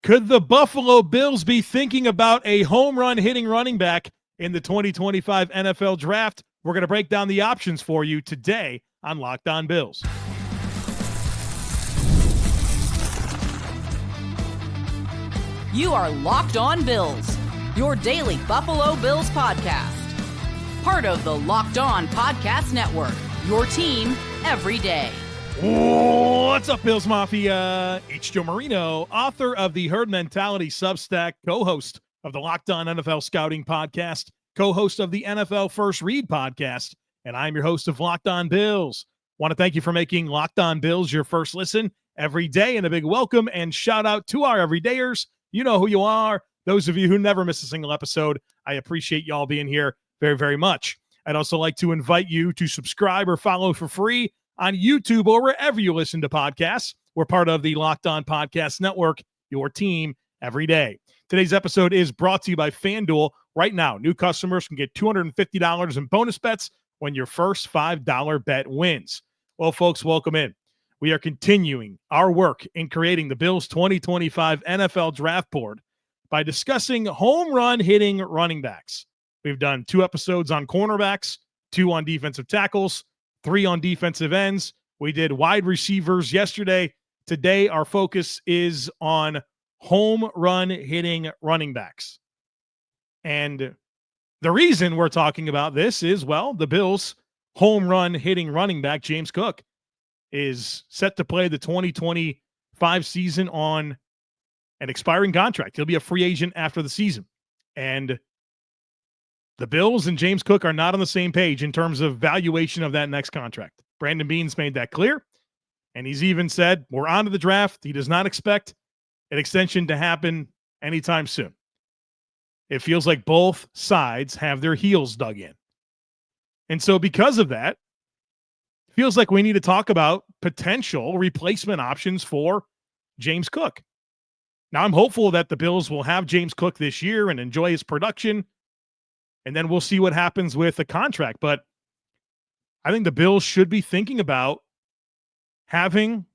Could the Buffalo Bills be thinking about a home run hitting running back in the 2025 NFL Draft? We're going to break down the options for you today on Locked On Bills. You are Locked On Bills, your daily Buffalo Bills podcast. Part of the Locked On Podcast Network, your team every day. What's up, Bills Mafia? It's Joe Marino, author of the Herd Mentality Substack, co-host of the Locked On NFL Scouting Podcast, co-host of the NFL First Read Podcast, and I'm your host of Locked On Bills. Want to thank you for making Locked On Bills your first listen every day, and a big welcome and shout out to our everydayers. You know who you are. Those of you who never miss a single episode, I appreciate y'all being here very, very much. I'd also like to invite you to subscribe or follow for free on YouTube or wherever you listen to podcasts. We're part of the Locked On Podcast Network, your team every day. Today's episode is brought to you by FanDuel. Right now, new customers can get $250 in bonus bets when your first $5 bet wins. Well, folks, welcome in. We are continuing our work in creating the Bills 2025 NFL Draft Board by discussing home run hitting running backs. We've done 2 episodes on cornerbacks, 2 on defensive tackles, 3 on defensive ends. We did wide receivers yesterday. Today, our focus is on home run hitting running backs. And the reason we're talking about this is, well, the Bills' home run hitting running back, James Cook, is set to play the 2025 season on an expiring contract. He'll be a free agent after the season. And the Bills and James Cook are not on the same page in terms of valuation of that next contract. Brandon Beane's made that clear, and he's even said, we're on to the draft. He does not expect an extension to happen anytime soon. It feels like both sides have their heels dug in. And so because of that, it feels like we need to talk about potential replacement options for James Cook. Now, I'm hopeful that the Bills will have James Cook this year and enjoy his production, and then we'll see what happens with the contract. But I think the Bills should be thinking about having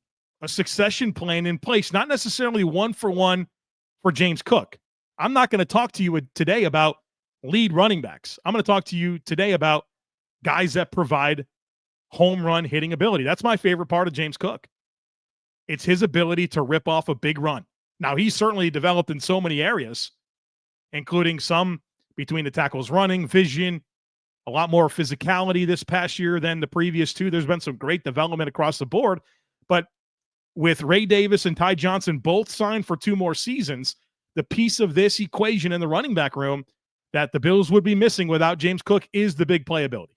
a succession plan in place, not necessarily one-for-one for James Cook. I'm not going to talk to you today about lead running backs. I'm going to talk to you today about guys that provide home run hitting ability. That's my favorite part of James Cook. It's his ability to rip off a big run. Now, he's certainly developed in so many areas, including some between the tackles running, vision, a lot more physicality this past year than the previous 2. There's been some great development across the board. But with Ray Davis and Ty Johnson both signed for 2 more seasons, the piece of this equation in the running back room that the Bills would be missing without James Cook is the big playability.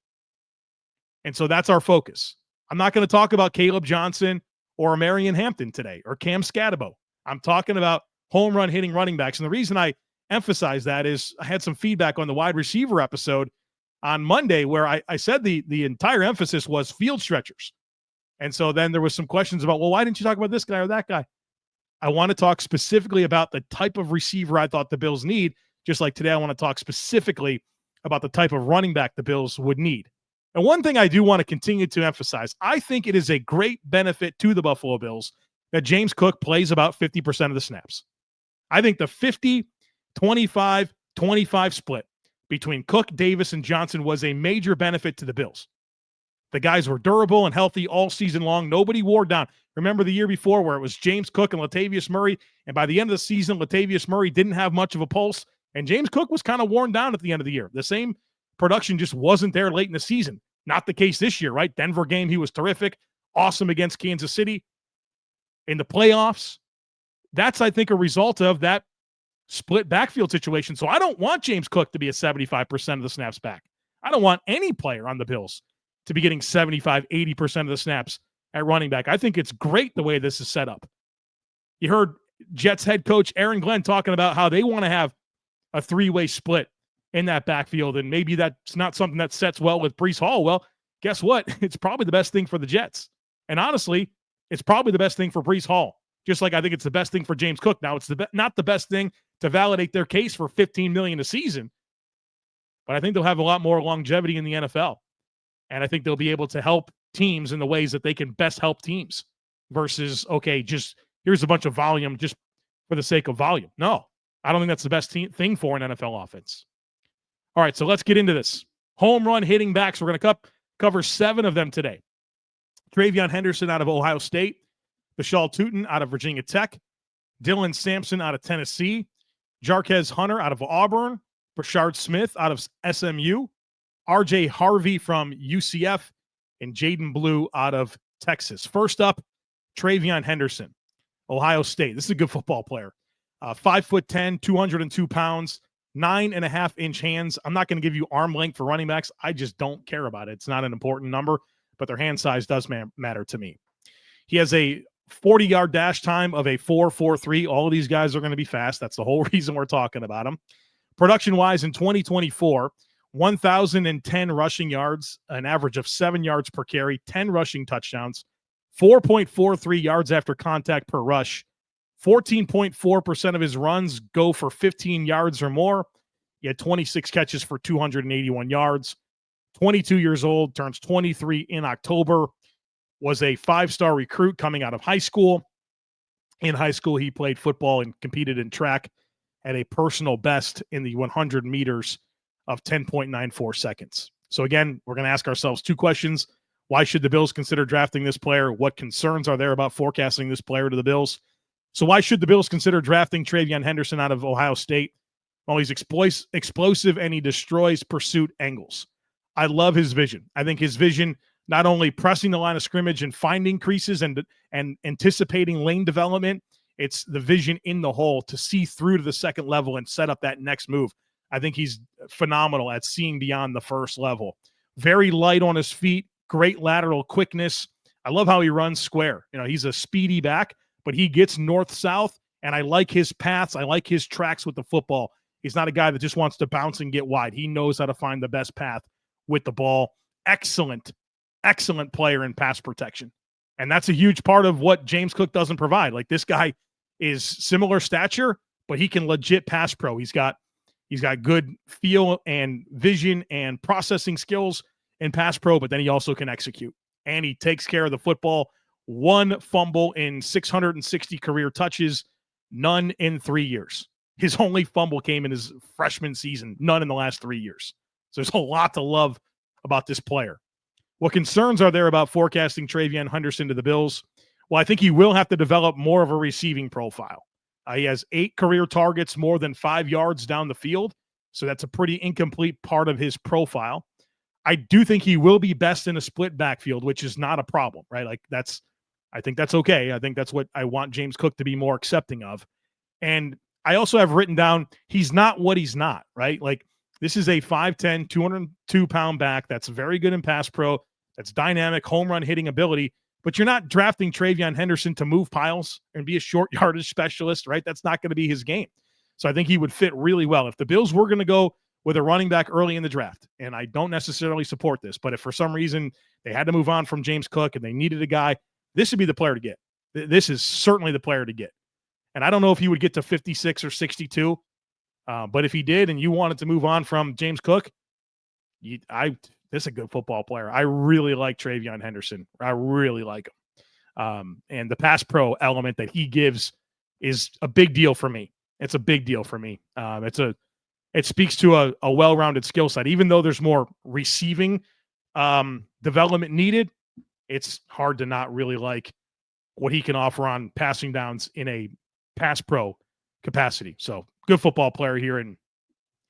And so that's our focus. I'm not going to talk about Caleb Johnson or Marion Hampton today or Cam Scatabo. I'm talking about home run hitting running backs. And the reason I emphasize that is I had some feedback on the wide receiver episode on Monday where I said the entire emphasis was field stretchers. And so then there was some questions about, well, why didn't you talk about this guy or that guy? I want to talk specifically about the type of receiver I thought the Bills need, just like today I want to talk specifically about the type of running back the Bills would need. And one thing I do want to continue to emphasize, I think it is a great benefit to the Buffalo Bills that James Cook plays about 50% of the snaps. I think the 50, 25, 25 split between Cook, Davis, and Johnson was a major benefit to the Bills. The guys were durable and healthy all season long. Nobody wore down. Remember the year before where it was James Cook and Latavius Murray, and by the end of the season, Latavius Murray didn't have much of a pulse, and James Cook was kind of worn down at the end of the year. The same production just wasn't there late in the season. Not the case this year, right? Denver game, he was terrific. Awesome against Kansas City. In the playoffs, that's, I think, a result of that split backfield situation. So I don't want James Cook to be a 75% of the snaps back. I don't want any player on the Bills to be getting 75, 80% of the snaps at running back. I think it's great the way this is set up. You heard Jets head coach Aaron Glenn talking about how they want to have a 3-way split in that backfield, and maybe that's not something that sets well with Breece Hall. Well, guess what? It's probably the best thing for the Jets. And honestly, it's probably the best thing for Breece Hall, just like I think it's the best thing for James Cook. Now, it's not the best thing to validate their case for $15 million a season, but I think they'll have a lot more longevity in the NFL. And I think they'll be able to help teams in the ways that they can best help teams versus, okay, just here's a bunch of volume, just for the sake of volume. No, I don't think that's the best thing for an NFL offense. All right, so let's get into this. Home run hitting backs. We're going to cover 7 of them today. TreVeyon Henderson out of Ohio State, Bhayshul Tuten out of Virginia Tech, Dylan Sampson out of Tennessee, Jarquez Hunter out of Auburn, Brashard Smith out of SMU, RJ Harvey from UCF, and Jaden Blue out of Texas. First up, TreVeyon Henderson, Ohio State. This is a good football player. 5'10", 202 pounds, 9.5-inch hands. I'm not going to give you arm length for running backs. I just don't care about it. It's not an important number, but their hand size does matter to me. He has a 40-yard dash time of a 4.43. All of these guys are going to be fast. That's the whole reason we're talking about him. Production-wise, in 2024, 1,010 rushing yards, an average of 7 yards per carry, 10 rushing touchdowns, 4.43 yards after contact per rush. 14.4% of his runs go for 15 yards or more. He had 26 catches for 281 yards. 22 years old, turns 23 in October. Was a 5-star recruit coming out of high school. In high school, he played football and competed in track at a personal best in the 100 meters of 10.94 seconds. So again, we're going to ask ourselves 2 questions. Why should the Bills consider drafting this player? What concerns are there about forecasting this player to the Bills? So why should the Bills consider drafting TreVeyon Henderson out of Ohio State? Well, he's explosive and he destroys pursuit angles. I love his vision. I think his vision, not only pressing the line of scrimmage and finding creases and anticipating lane development, it's the vision in the hole to see through to the second level and set up that next move. I think he's phenomenal at seeing beyond the first level. Very light on his feet, great lateral quickness. I love how he runs square. You know, he's a speedy back, but he gets north-south, and I like his paths. I like his tracks with the football. He's not a guy that just wants to bounce and get wide. He knows how to find the best path with the ball. Excellent player in pass protection. And that's a huge part of what James Cook doesn't provide. Like, this guy is similar stature, but he can legit pass pro. He's got good feel and vision and processing skills in pass pro, but then he also can execute. And he takes care of the football. 1 fumble in 660 career touches, none in 3 years. His only fumble came in his freshman season, none in the last 3 years. So there's a lot to love about this player. What concerns are there about forecasting TreVeyon Henderson to the Bills? Well, I think he will have to develop more of a receiving profile. He has 8 career targets more than 5 yards down the field, so that's a pretty incomplete part of his profile. I do think he will be best in a split backfield, which is not a problem, right? Like, I think that's okay. I think that's what I want James Cook to be more accepting of. And I also have written down, he's not what he's not, right? Like, this is a 5'10", 202-pound back that's very good in pass pro, that's dynamic, home run hitting ability, but you're not drafting TreVeyon Henderson to move piles and be a short yardage specialist, right? That's not going to be his game. So I think he would fit really well. If the Bills were going to go with a running back early in the draft, and I don't necessarily support this, but if for some reason they had to move on from James Cook and they needed a guy, this would be the player to get. This is certainly the player to get. And I don't know if he would get to 56 or 62, but if he did and you wanted to move on from James Cook, this is a good football player. I really like TreVeyon Henderson. I really like him. And the pass pro element that he gives is a big deal for me. It's a big deal for me. It speaks to a well-rounded skill set. Even though there's more receiving development needed, it's hard to not really like what he can offer on passing downs in a pass pro capacity. So good football player here in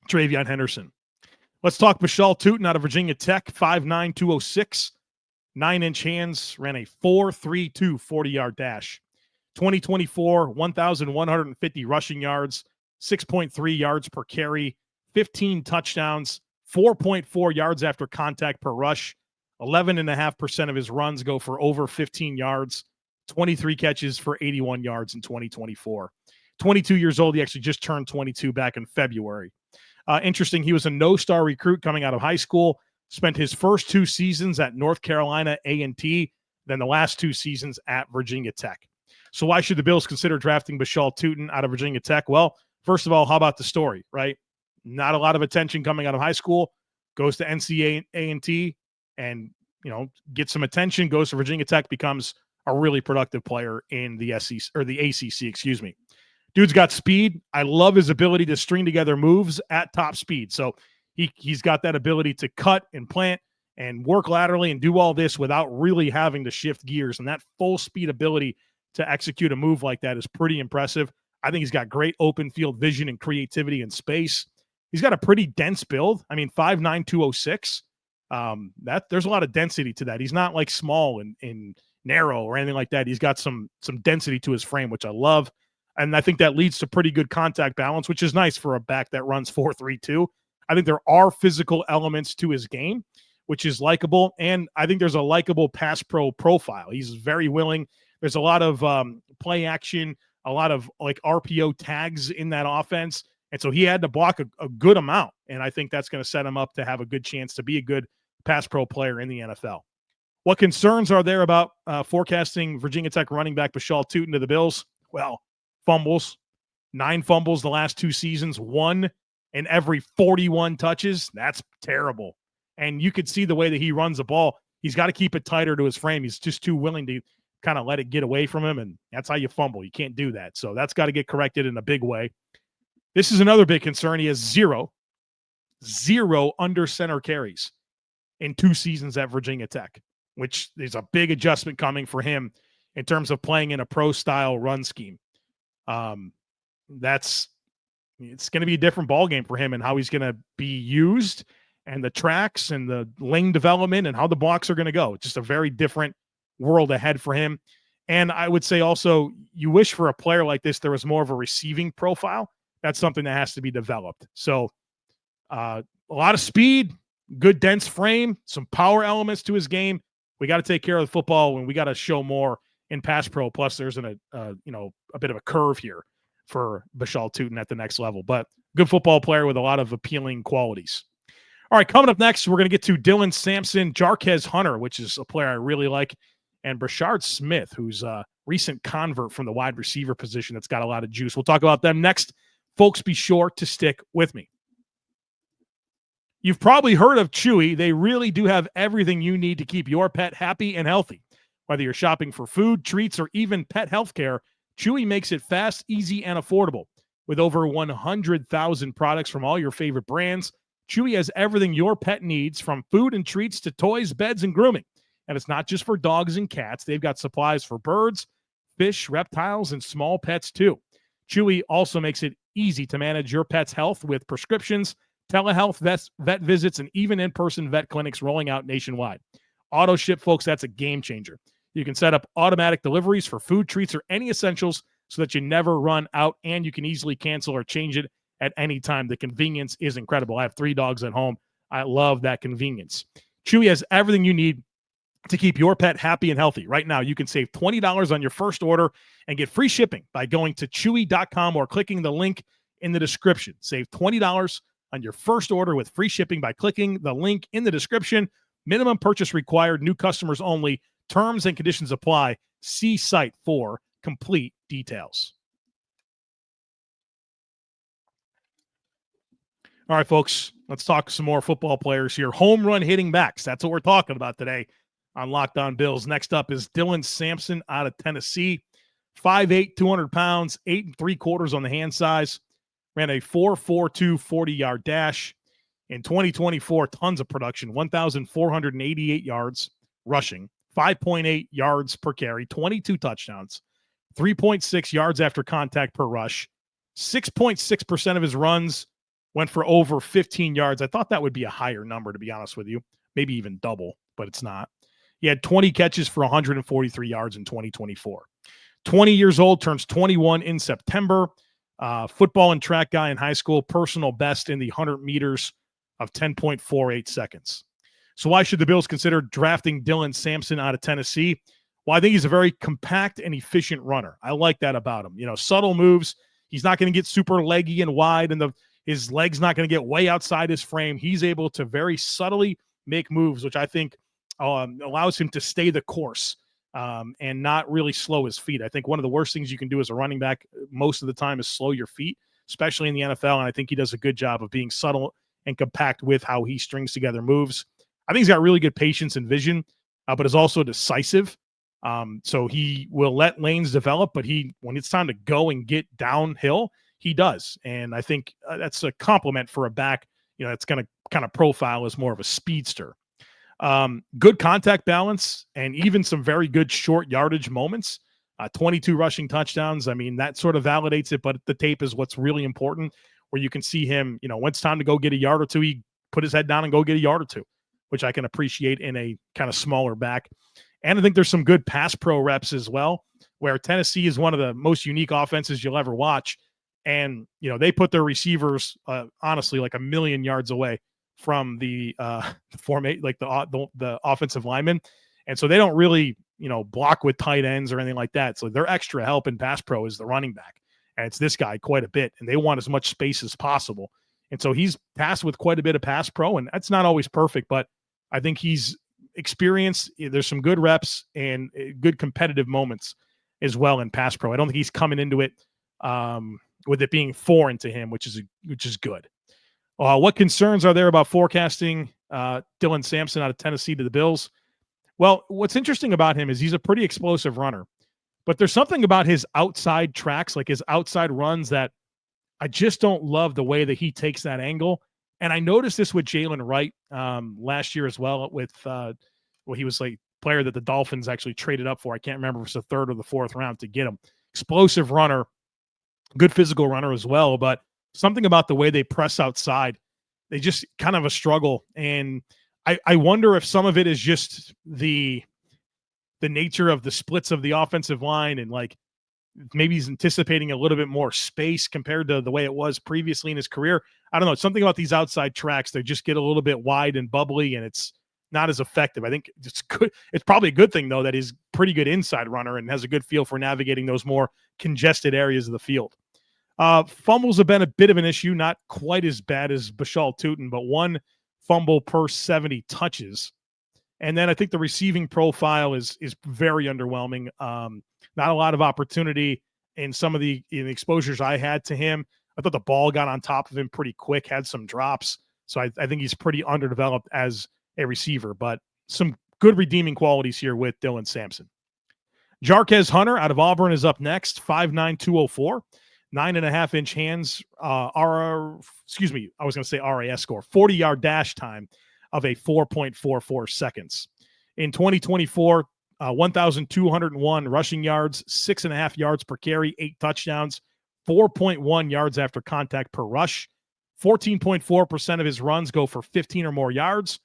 TreVeyon Henderson. Let's talk Bhayshul Tuten out of Virginia Tech, 5'9", 206, 9-inch hands, ran a 4.32 40-yard dash. 2024, 1,150 rushing yards, 6.3 yards per carry, 15 touchdowns, 4.4 yards after contact per rush. 11.5% of his runs go for over 15 yards, 23 catches for 81 yards in 2024. 22 years old. He actually just turned 22 back in February. Interesting, he was a no-star recruit coming out of high school, spent his first 2 seasons at North Carolina A&T, then the last 2 seasons at Virginia Tech. So why should the Bills consider drafting Bhayshul Tuten out of Virginia Tech? Well, first of all, how about the story, right? Not a lot of attention coming out of high school, goes to NC A&T and, gets some attention, goes to Virginia Tech, becomes a really productive player in the SEC or the ACC, excuse me. Dude's got speed. I love his ability to string together moves at top speed. So he's got that ability to cut and plant and work laterally and do all this without really having to shift gears. And that full speed ability to execute a move like that is pretty impressive. I think he's got great open field vision and creativity and space. He's got a pretty dense build. I mean, 5'9", 206. There's a lot of density to that. He's not like small and narrow or anything like that. He's got some density to his frame, which I love. And I think that leads to pretty good contact balance, which is nice for a back that runs 4.32. I think there are physical elements to his game, which is likable. And I think there's a likable pass pro profile. He's very willing. There's a lot of play action, a lot of like RPO tags in that offense. And so he had to block a good amount. And I think that's going to set him up to have a good chance to be a good pass pro player in the NFL. What concerns are there about forecasting Virginia Tech running back Bhayshul Tuten to the Bills? Well, fumbles, 9 fumbles the last 2 seasons, 1 in every 41 touches. That's terrible. And you could see the way that he runs the ball. He's got to keep it tighter to his frame. He's just too willing to kind of let it get away from him, and that's how you fumble. You can't do that. So that's got to get corrected in a big way. This is another big concern. He has zero under center carries in 2 seasons at Virginia Tech, which is a big adjustment coming for him in terms of playing in a pro-style run scheme. It's going to be a different ballgame for him and how he's going to be used and the tracks and the lane development and how the blocks are going to go. It's just a very different world ahead for him. And I would say also you wish for a player like this, there was more of a receiving profile. That's something that has to be developed. So a lot of speed, good dense frame, some power elements to his game. We got to take care of the football and we got to show more in pass pro. Plus there's a bit of a curve here for Bhayshul Tuten at the next level, but good football player with a lot of appealing qualities. All right, coming up next, we're going to get to Dylan Sampson, Jarquez Hunter, which is a player I really like, and Brashard Smith, who's a recent convert from the wide receiver position that's got a lot of juice. We'll talk about them next. Folks, be sure to stick with me. You've probably heard of Chewy. They really do have everything you need to keep your pet happy and healthy. Whether you're shopping for food, treats, or even pet health care, Chewy makes it fast, easy, and affordable. With over 100,000 products from all your favorite brands, Chewy has everything your pet needs, from food and treats to toys, beds, and grooming. And it's not just for dogs and cats. They've got supplies for birds, fish, reptiles, and small pets too. Chewy also makes it easy to manage your pet's health with prescriptions, telehealth, vet visits, and even in-person vet clinics rolling out nationwide. Auto ship, folks, that's a game changer. You can set up automatic deliveries for food, treats, or any essentials so that you never run out, and you can easily cancel or change it at any time. The convenience is incredible. I have 3 dogs at home. I love that convenience. Chewy has everything you need to keep your pet happy and healthy. Right now, you can save $20 on your first order and get free shipping by going to chewy.com or clicking the link in the description. Save $20 on your first order with free shipping by clicking the link in the description. Minimum purchase required. New customers only. Terms and conditions apply. See site for complete details. All right, folks, let's talk some more football players here. Home run hitting backs. That's what we're talking about today on Locked On Bills. Next up is Dylan Sampson out of Tennessee. 5'8", 200 pounds, 8 3/4 on the hand size. Ran a 4.42 40-yard dash. In 2024, tons of production, 1,488 yards rushing, 5.8 yards per carry, 22 touchdowns, 3.6 yards after contact per rush. 6.6% of his runs went for over 15 yards. I thought that would be a higher number, to be honest with you. Maybe even double, but it's not. He had 20 catches for 143 yards in 2024. 20 years old, turns 21 in September. Football and track guy in high school, personal best in the 100 meters of 10.48 seconds. So why should the Bills consider drafting Dylan Sampson out of Tennessee? Well, I think he's a very compact and efficient runner. I like that about him. Subtle moves. He's not going to get super leggy and wide, and his leg's not going to get way outside his frame. He's able to very subtly make moves, which I think allows him to stay the course and not really slow his feet. I think one of the worst things you can do as a running back most of the time is slow your feet, especially in the NFL, and I think he does a good job of being subtle and compact with how he strings together moves. I think he's got really good patience and vision, but is also decisive. So he will let lanes develop, but when it's time to go and get downhill, he does. And I think that's a compliment for a back, that's going to kind of profile as more of a speedster. Good contact balance and even some very good short yardage moments. 22 rushing touchdowns. I mean, that sort of validates it, but the tape is what's really important, where you can see him, when it's time to go get a yard or two, he put his head down and go get a yard or two, which I can appreciate in a kind of smaller back. And I think there's some good pass pro reps as well, where Tennessee is one of the most unique offenses you'll ever watch. And, they put their receivers, honestly, like a million yards away from the formate, like the offensive linemen. And so they don't really, block with tight ends or anything like that. So their extra help in pass pro is the running back. And it's this guy quite a bit. And they want as much space as possible. And so he's tasked with quite a bit of pass pro. And that's not always perfect, but I think he's experienced. There's some good reps and good competitive moments as well in pass pro. I don't think he's coming into it with it being foreign to him, which is good. What concerns are there about forecasting Dylan Sampson out of Tennessee to the Bills? Well, what's interesting about him is he's a pretty explosive runner, but there's something about his outside tracks, like his outside runs, that I just don't love the way that he takes that angle. And I noticed this with Jalen Wright last year as well with, he was like player that the Dolphins actually traded up for. I can't remember if it was the third or the fourth round to get him. Explosive runner, good physical runner as well, but something about the way they press outside, they just kind of a struggle. And I wonder if some of it is just the nature of the splits of the offensive line, and like maybe he's anticipating a little bit more space compared to the way it was previously in his career. I don't know. It's something about these outside tracks. They just get a little bit wide and bubbly, and it's not as effective. I think it's good. It's probably a good thing, though, that he's pretty good inside runner and has a good feel for navigating those more congested areas of the field. Fumbles have been a bit of an issue, not quite as bad as Bhayshul Tuten, but one fumble per 70 touches. And then I think the receiving profile is very underwhelming. Not a lot of opportunity in some of the exposures I had to him. I thought the ball got on top of him pretty quick, had some drops. So I think he's pretty underdeveloped as a receiver, but some good redeeming qualities here with Dylan Sampson. Jarquez Hunter out of Auburn is up next, 5'9", 204. 9.5-inch hands, I was going to say RAS score, 40-yard dash time of a 4.44 seconds. In 2024, 1,201 rushing yards, 6.5 yards per carry, 8 touchdowns, 4.1 yards after contact per rush. 14.4% of his runs go for 15 or more yards,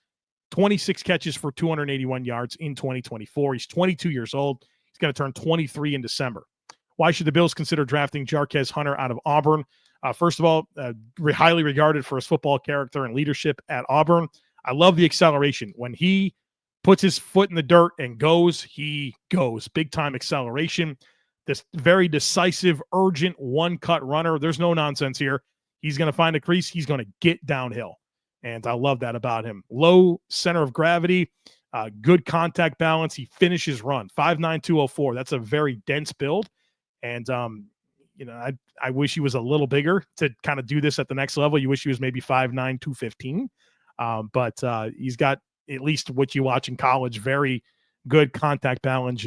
26 catches for 281 yards in 2024. He's 22 years old. He's going to turn 23 in December. Why should the Bills consider drafting Jarquez Hunter out of Auburn? First of all, highly regarded for his football character and leadership at Auburn. I love the acceleration. When he puts his foot in the dirt and goes, he goes. Big-time acceleration. This very decisive, urgent, one-cut runner. There's no nonsense here. He's going to find a crease. He's going to get downhill. And I love that about him. Low center of gravity, good contact balance. He finishes run. 5'9", 204. That's a very dense build. And, I wish he was a little bigger to kind of do this at the next level. You wish he was maybe 5'9", 215. But he's got at least what you watch in college, very good contact balance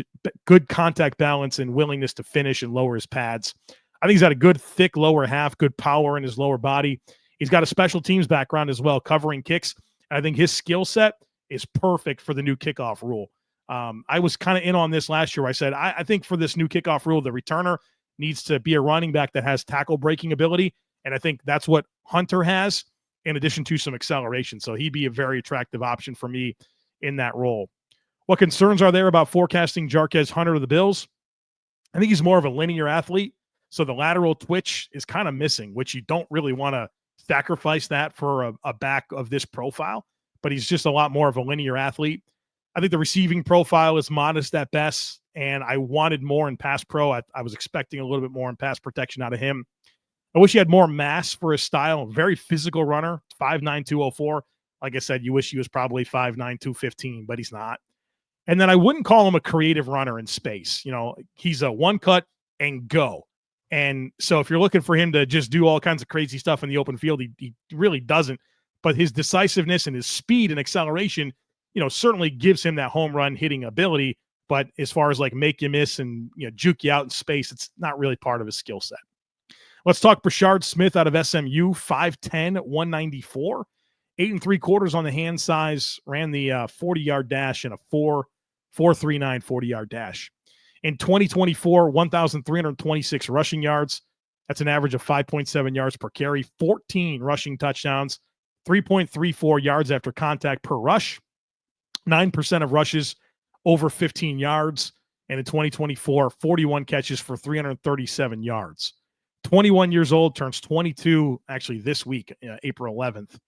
and willingness to finish and lower his pads. I think he's got a good thick lower half, good power in his lower body. He's got a special teams background as well, covering kicks. I think his skill set is perfect for the new kickoff rule. I was kind of in on this last year. I said, I think for this new kickoff rule, the returner needs to be a running back that has tackle breaking ability. And I think that's what Hunter has, in addition to some acceleration. So he'd be a very attractive option for me in that role. What concerns are there about forecasting Jarquez Hunter to the Bills? I think he's more of a linear athlete. So the lateral twitch is kind of missing, which you don't really want to sacrifice that for a back of this profile, but he's just a lot more of a linear athlete. I think the receiving profile is modest at best, and I wanted more in pass pro. I was expecting a little bit more in pass protection out of him. I wish he had more mass for his style. Very physical runner, 5'9", 204. Like I said, you wish he was probably 5'9", 215, but he's not. And then I wouldn't call him a creative runner in space. He's a one cut and go. And so if you're looking for him to just do all kinds of crazy stuff in the open field, he really doesn't. But his decisiveness and his speed and acceleration, certainly gives him that home run hitting ability. But as far as like make you miss and juke you out in space, it's not really part of his skill set. Let's talk Bhard Smith out of SMU, 5'10", 194, 8 3/4 on the hand size, ran the 40-yard dash and a 4.39 40-yard dash. In 2024, 1,326 rushing yards. That's an average of 5.7 yards per carry, 14 rushing touchdowns, 3.34 yards after contact per rush, 9% of rushes over 15 yards. And in 2024, 41 catches for 337 yards. 21 years old, turns 22 actually this week, April 11th.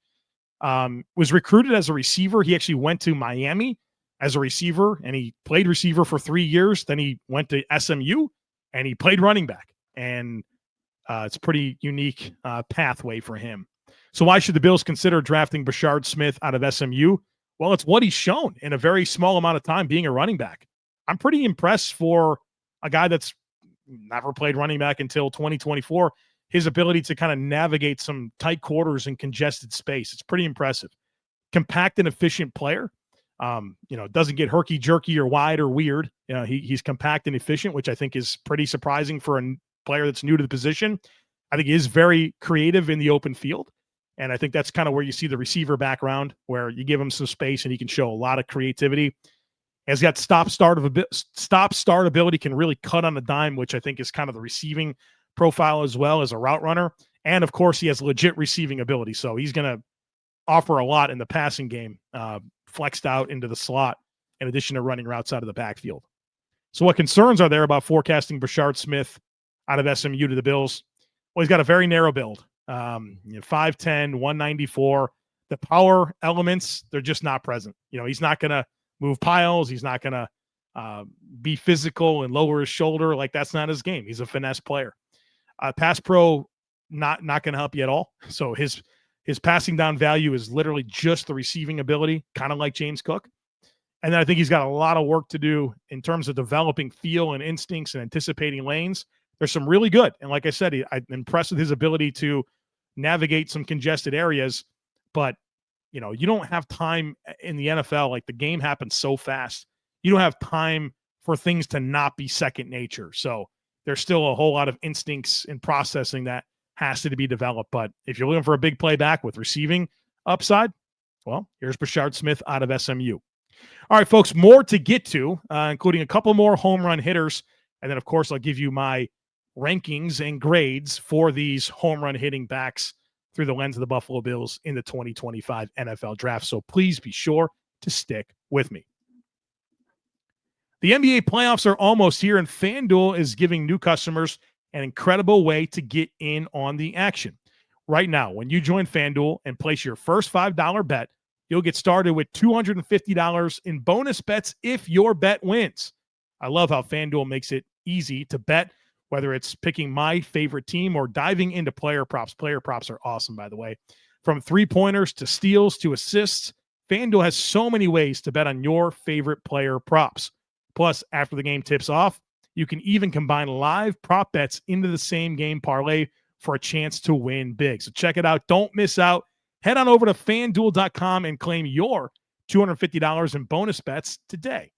Was recruited as a receiver. He actually went to Miami as a receiver, and he played receiver for 3 years. Then he went to SMU, and he played running back. And it's a pretty unique pathway for him. So why should the Bills consider drafting Bhard Smith out of SMU? Well, it's what he's shown in a very small amount of time being a running back. I'm pretty impressed for a guy that's never played running back until 2024. His ability to kind of navigate some tight quarters and congested space. It's pretty impressive. Compact and efficient player. Doesn't get herky-jerky or wide or weird. He's compact and efficient, which I think is pretty surprising for a player that's new to the position. I think he is very creative in the open field. And I think that's kind of where you see the receiver background, where you give him some space and he can show a lot of creativity. He's got stop-start ability, can really cut on a dime, which I think is kind of the receiving profile as well as a route runner. And, of course, he has legit receiving ability. So he's going to offer a lot in the passing game, flexed out into the slot, in addition to running routes out of the backfield. So what concerns are there about forecasting Bhard Smith out of SMU to the Bills? Well, he's got a very narrow build. 5'10", 194. The power elements, they're just not present. He's not going to move piles. He's not going to be physical and lower his shoulder. Like, that's not his game. He's a finesse player. Pass pro, not going to help you at all. So his passing down value is literally just the receiving ability, kind of like James Cook. And then I think he's got a lot of work to do in terms of developing feel and instincts and anticipating lanes. There's some really good. And like I said, I'm impressed with his ability to navigate some congested areas. But, you don't have time in the NFL. Like, the game happens so fast. You don't have time for things to not be second nature. So there's still a whole lot of instincts and processing that has to be developed. But if you're looking for a big play back with receiving upside, well, here's Bhard Smith out of SMU. All right, folks, more to get to, including a couple more home run hitters. And then, of course, I'll give you my rankings and grades for these home run hitting backs through the lens of the Buffalo Bills in the 2025 NFL Draft. So please be sure to stick with me. The NBA playoffs are almost here, and FanDuel is giving new customers an incredible way to get in on the action. Right now, when you join FanDuel and place your first $5 bet, you'll get started with $250 in bonus bets if your bet wins. I love how FanDuel makes it easy to bet, whether it's picking my favorite team or diving into player props. Player props are awesome, by the way. From three-pointers to steals to assists, FanDuel has so many ways to bet on your favorite player props. Plus, after the game tips off, you can even combine live prop bets into the same game parlay for a chance to win big. So check it out. Don't miss out. Head on over to FanDuel.com and claim your $250 in bonus bets today.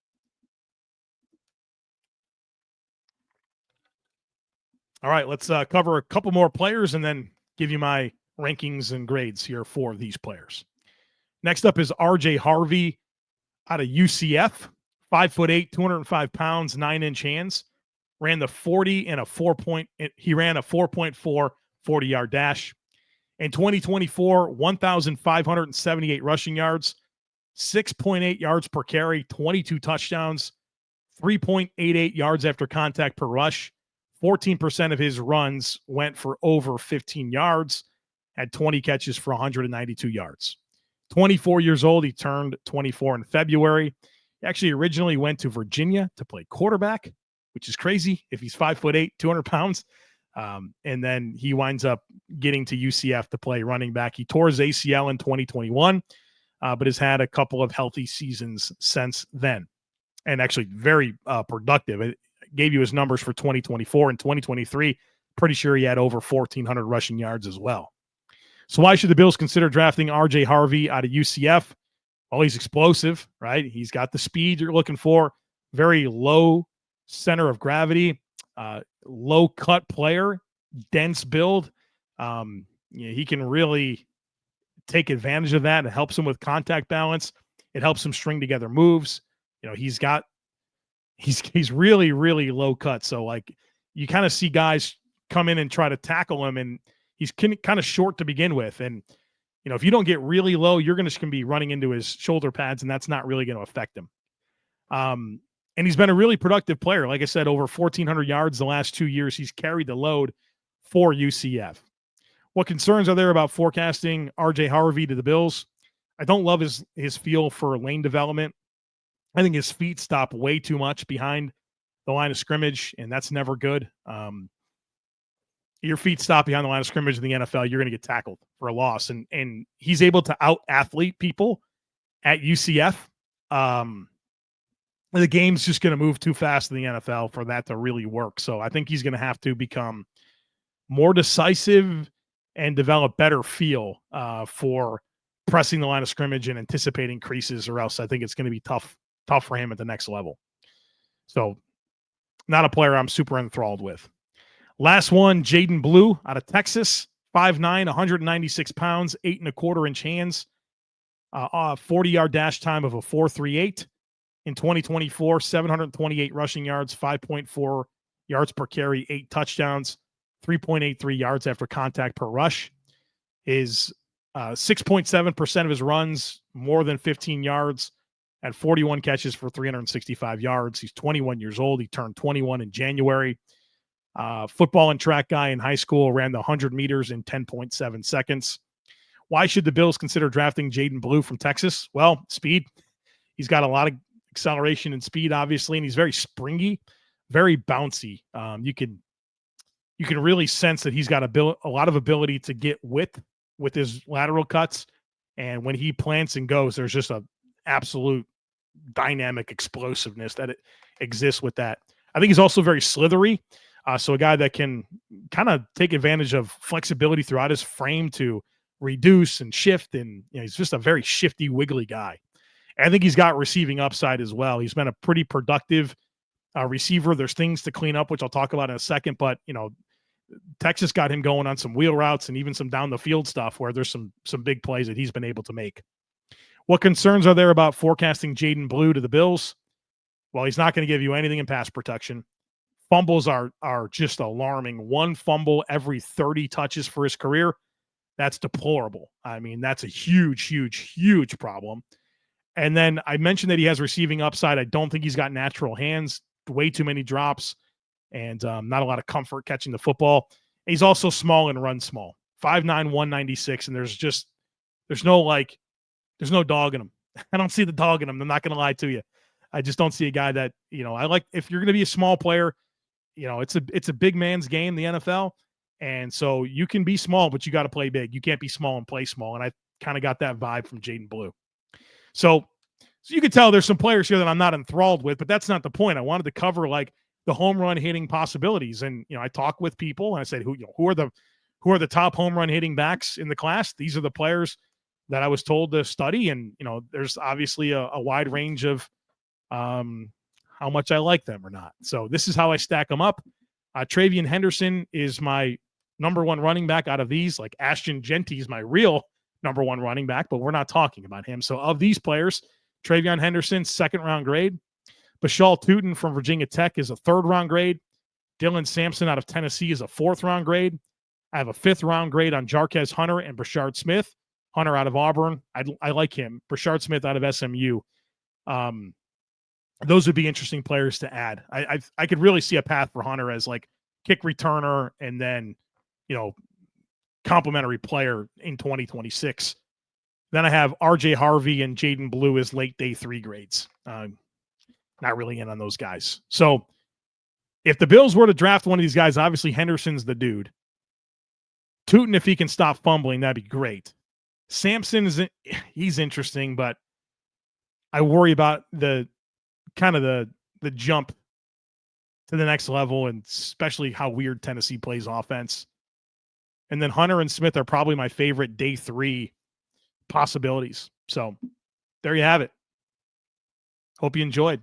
All right, let's cover a couple more players and then give you my rankings and grades here for these players. Next up is RJ Harvey out of UCF. 5'8", 205 pounds, 9-inch hands. Ran the 40 and he ran a 4.4 40-yard dash. In 2024, 1,578 rushing yards, 6.8 yards per carry, 22 touchdowns, 3.88 yards after contact per rush. 14% of his runs went for over 15 yards, had 20 catches for 192 yards. 24 years old, he turned 24 in February. He actually originally went to Virginia to play quarterback, which is crazy if he's 5'8", 200 pounds. And then he winds up getting to UCF to play running back. He tore his ACL in 2021, but has had a couple of healthy seasons since then. And actually very productive. It gave you his numbers for 2024 and 2023. Pretty sure he had over 1,400 rushing yards as well. So why should the Bills consider drafting RJ Harvey out of UCF? Well, he's explosive, right? He's got the speed you're looking for, very low center of gravity, low cut player, dense build. He can really take advantage of that. It helps him with contact balance. It helps him string together moves. He's really, really low cut. So like you kind of see guys come in and try to tackle him, and he's kind of short to begin with. And, if you don't get really low, you're just going to be running into his shoulder pads, and that's not really going to affect him. And he's been a really productive player. Like I said, over 1,400 yards the last 2 years. He's carried the load for UCF. What concerns are there about forecasting RJ Harvey to the Bills? I don't love his feel for lane development. I think his feet stop way too much behind the line of scrimmage, and that's never good. Your feet stop behind the line of scrimmage in the NFL, you're going to get tackled for a loss. And he's able to out-athlete people at UCF. The game's just going to move too fast in the NFL for that to really work. So I think he's going to have to become more decisive and develop better feel for pressing the line of scrimmage and anticipating creases, or else I think it's going to be tough for him at the next level. So not a player I'm super enthralled with. Last one, Jaden Blue out of Texas, 5'9", 196 pounds, 8.25-inch hands, 40-yard dash time of a 4.38. In 2024, 728 rushing yards, 5.4 yards per carry, 8 touchdowns, 3.83 yards after contact per rush. His 6.7% of his runs, more than 15 yards, at 41 catches for 365 yards. He's 21 years old. He turned 21 in January. Football and track guy in high school, ran the 100 meters in 10.7 seconds. Why should the Bills consider drafting Jaden Blue from Texas? Well, speed. He's got a lot of acceleration and speed, obviously, and he's very springy, very bouncy. You can really sense that he's got a lot of ability to get width with his lateral cuts, and when he plants and goes, there's just a absolute dynamic explosiveness that exists with that. I think he's also very slithery. So a guy that can kind of take advantage of flexibility throughout his frame to reduce and shift. And he's just a very shifty, wiggly guy. And I think he's got receiving upside as well. He's been a pretty productive receiver. There's things to clean up, which I'll talk about in a second. But, Texas got him going on some wheel routes and even some down the field stuff where there's some big plays that he's been able to make. What concerns are there about forecasting Jaden Blue to the Bills? Well, he's not going to give you anything in pass protection. Fumbles are just alarming. One fumble every 30 touches for his career. That's deplorable. I mean, that's a huge, huge, huge problem. And then I mentioned that he has receiving upside. I don't think he's got natural hands, way too many drops, and not a lot of comfort catching the football. And he's also small and runs small. 5'9", 196, and there's no dog in him. I don't see the dog in him. I'm not going to lie to you. I just don't see a guy that, I like. If you're going to be a small player, it's a big man's game, the NFL. And so you can be small, but you got to play big. You can't be small and play small. And I kind of got that vibe from Jaden Blue. So you can tell there's some players here that I'm not enthralled with, but that's not the point. I wanted to cover like the home run hitting possibilities. And, I talk with people and I said, who are the top home run hitting backs in the class? These are the players that I was told to study. And, there's obviously a wide range of how much I like them or not. So this is how I stack them up. TreVeyon Henderson is my number one running back out of these. Like Ashton Genty is my real number one running back, but we're not talking about him. So of these players, TreVeyon Henderson, 2nd round grade. Bhayshul Tuten from Virginia Tech is a 3rd round grade. Dylan Sampson out of Tennessee is a 4th round grade. I have a 5th round grade on Jarquez Hunter and Brashard Smith. Hunter out of Auburn. I like him. Brashard Smith out of SMU. Those would be interesting players to add. I could really see a path for Hunter as like kick returner and then, complimentary player in 2026. Then I have RJ Harvey and Jaden Blue as late day 3 grades. Not really in on those guys. So if the Bills were to draft one of these guys, obviously Henderson's the dude. Tuten, if he can stop fumbling, that'd be great. Sampson he's interesting, but I worry about the jump to the next level, and especially how weird Tennessee plays offense. And then Hunter and Smith are probably my favorite day 3 possibilities. So there you have it. Hope you enjoyed.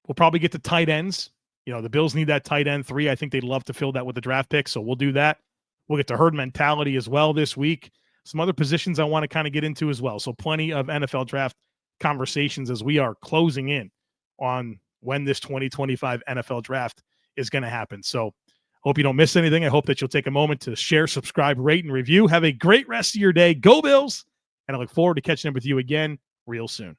We'll probably get to tight ends. The Bills need that tight end 3. I think they'd love to fill that with the draft pick, so we'll do that. We'll get to herd mentality as well this week. Some other positions I want to kind of get into as well. So plenty of NFL draft conversations as we are closing in on when this 2025 NFL draft is going to happen. So hope you don't miss anything. I hope that you'll take a moment to share, subscribe, rate, and review. Have a great rest of your day. Go Bills. And I look forward to catching up with you again real soon.